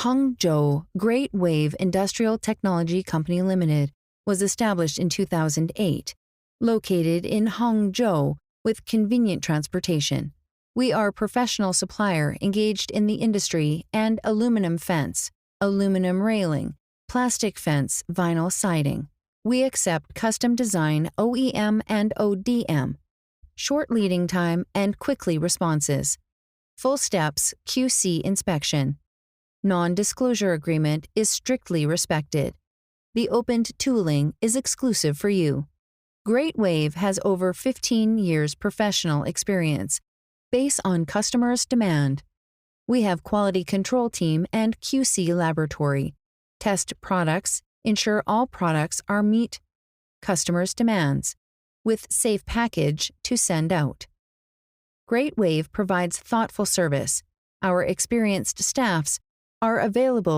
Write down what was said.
Hangzhou Great Wave Industrial Technology Company Limited was established in 2008, located in Hangzhou with convenient transportation. We are a professional supplier engaged in the industry and aluminum fence, aluminum railing, plastic fence, vinyl siding. We accept custom design OEM and ODM, short leading time and quickly responses. Full steps QC inspection. Non-disclosure agreement is strictly respected. The opened tooling is exclusive for you. Great Wave has over 15 years professional experience, based on customers' demand. We have quality control team and QC laboratory. Test products, ensure all products are meet customers' demands, with safe package to send out. Great Wave provides thoughtful service. Our experienced staffs are available